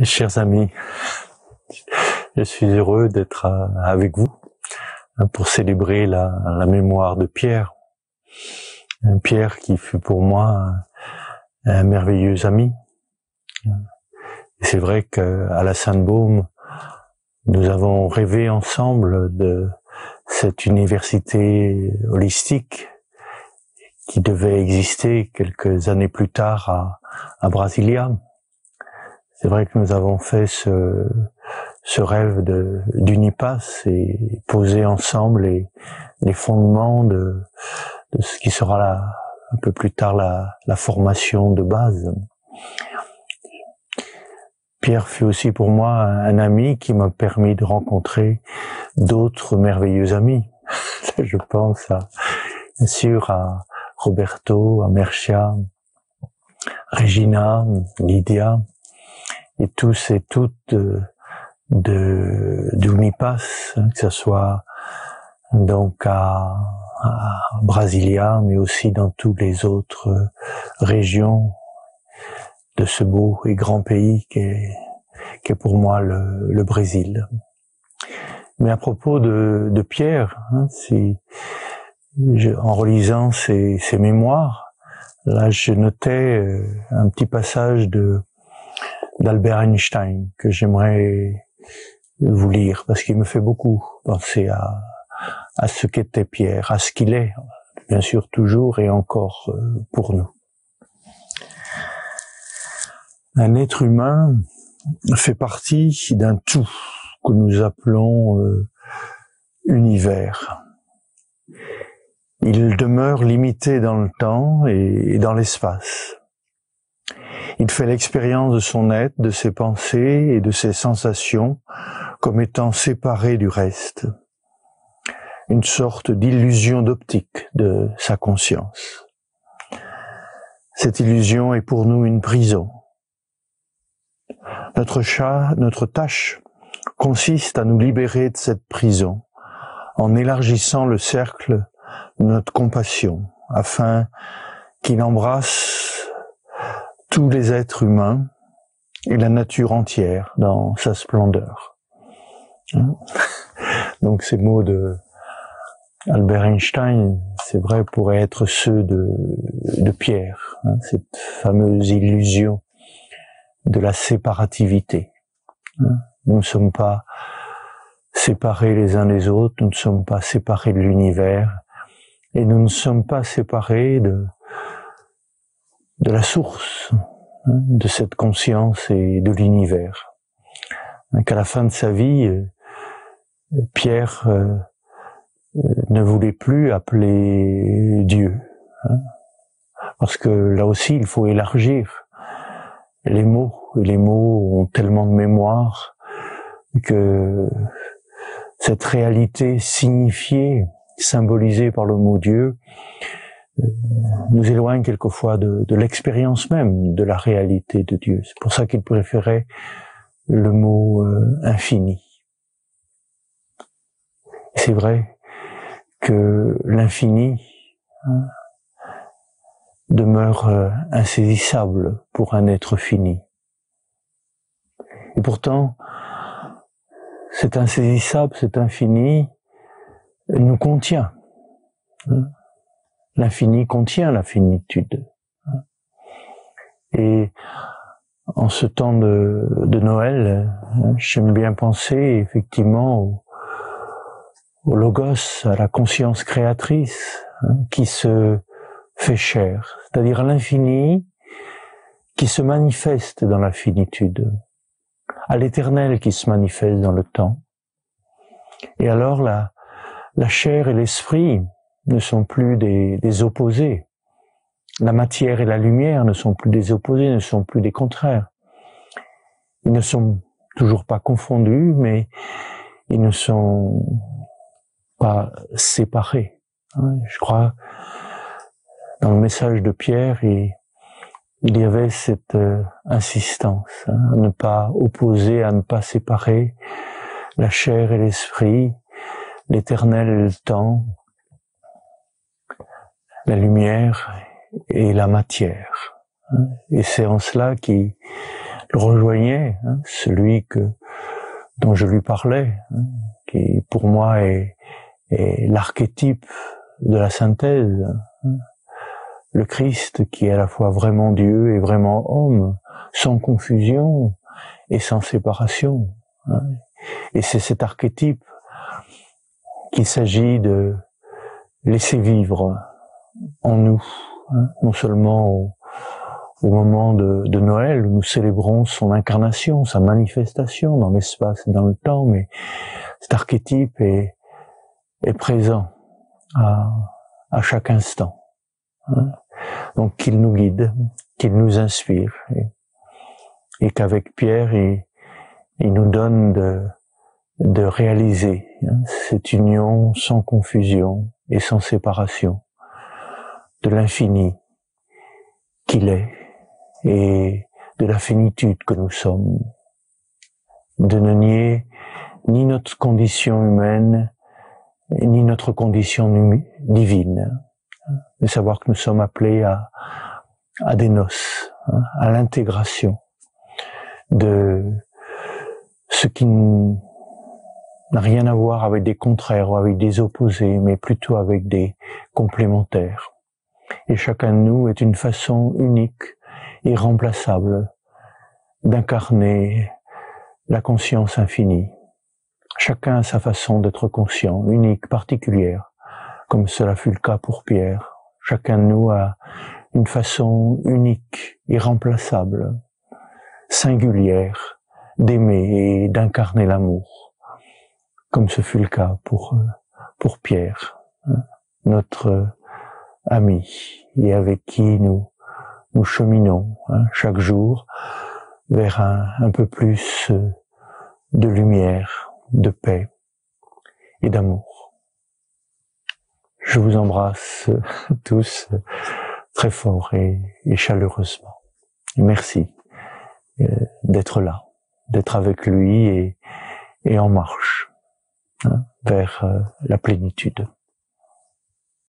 Chers amis, je suis heureux d'être avec vous pour célébrer la mémoire de Pierre. Pierre qui fut pour moi un merveilleux ami. Et c'est vrai qu'à la Sainte-Baume, nous avons rêvé ensemble de cette université holistique qui devait exister quelques années plus tard à Brasilia. C'est vrai que nous avons fait ce rêve d'Unipass et posé ensemble les fondements de ce qui sera un peu plus tard la formation de base. Pierre fut aussi pour moi un ami qui m'a permis de rencontrer d'autres merveilleux amis. Je pense bien sûr à Roberto, à Mercia, Regina, Lydia, et tous et toutes d'Unipass, que ce soit donc à Brasilia, mais aussi dans toutes les autres régions de ce beau et grand pays qu'est pour moi le Brésil. Mais à propos de Pierre, en relisant ses mémoires, là je notais un petit passage d'Albert Einstein que j'aimerais vous lire parce qu'il me fait beaucoup penser à ce qu'était Pierre, à ce qu'il est, bien sûr toujours et encore pour nous. Un être humain fait partie d'un tout que nous appelons univers. Il demeure limité dans le temps et dans l'espace. Il fait l'expérience de son être, de ses pensées et de ses sensations comme étant séparés du reste. Une sorte d'illusion d'optique de sa conscience. Cette illusion est pour nous une prison. Notre tâche consiste à nous libérer de cette prison en élargissant le cercle de notre compassion afin qu'il embrasse tous les êtres humains et la nature entière dans sa splendeur. Donc ces mots de Albert Einstein, c'est vrai, pourraient être ceux de Pierre, cette fameuse illusion de la séparativité. Nous ne sommes pas séparés les uns des autres, nous ne sommes pas séparés de l'univers, et nous ne sommes pas séparés de la source de cette conscience et de l'univers. Qu'à la fin de sa vie, Pierre ne voulait plus appeler Dieu, parce que là aussi il faut élargir les mots, et les mots ont tellement de mémoire que cette réalité signifiée, symbolisée par le mot Dieu, nous éloigne quelquefois de l'expérience même de la réalité de Dieu. C'est pour ça qu'il préférait le mot infini. C'est vrai que l'infini demeure insaisissable pour un être fini. Et pourtant, cet insaisissable, cet infini, nous contient. L'infini contient la finitude. Et en ce temps de Noël, j'aime bien penser effectivement au Logos, à la conscience créatrice qui se fait chair, c'est-à-dire l'infini qui se manifeste dans la finitude, à l'éternel qui se manifeste dans le temps. Et alors la chair et l'esprit ne sont plus des opposés. La matière et la lumière ne sont plus des opposés, ne sont plus des contraires. Ils ne sont toujours pas confondus, mais ils ne sont pas séparés. Je crois, dans le message de Pierre, il y avait cette insistance à ne pas opposer, à ne pas séparer la chair et l'esprit, l'éternel et le temps, la lumière et la matière. Et c'est en cela le rejoignait, hein, celui dont je lui parlais, hein, qui pour moi est l'archétype de la synthèse, hein, le Christ qui est à la fois vraiment Dieu et vraiment homme, sans confusion et sans séparation. Hein. Et c'est cet archétype qu'il s'agit de laisser vivre en nous, hein, non seulement au moment de Noël, où nous célébrons son incarnation, sa manifestation dans l'espace et dans le temps, mais cet archétype est présent à chaque instant. Hein. Donc qu'il nous guide, qu'il nous inspire, et qu'avec Pierre, il nous donne de réaliser, hein, cette union sans confusion et sans séparation de l'infini qu'il est et de la finitude que nous sommes, de ne nier ni notre condition humaine ni notre condition divine, de savoir que nous sommes appelés à des noces, hein, à l'intégration de ce qui n'a rien à voir avec des contraires ou avec des opposés, mais plutôt avec des complémentaires. Et chacun de nous est une façon unique, irremplaçable, d'incarner la conscience infinie. Chacun a sa façon d'être conscient, unique, particulière, comme cela fut le cas pour Pierre. Chacun de nous a une façon unique, irremplaçable, singulière, d'aimer et d'incarner l'amour, comme ce fut le cas pour Pierre, hein, notre ami, et avec qui nous cheminons, hein, chaque jour vers un peu plus de lumière, de paix et d'amour. Je vous embrasse tous très fort et chaleureusement. Merci d'être là, d'être avec lui et en marche, hein, vers la plénitude.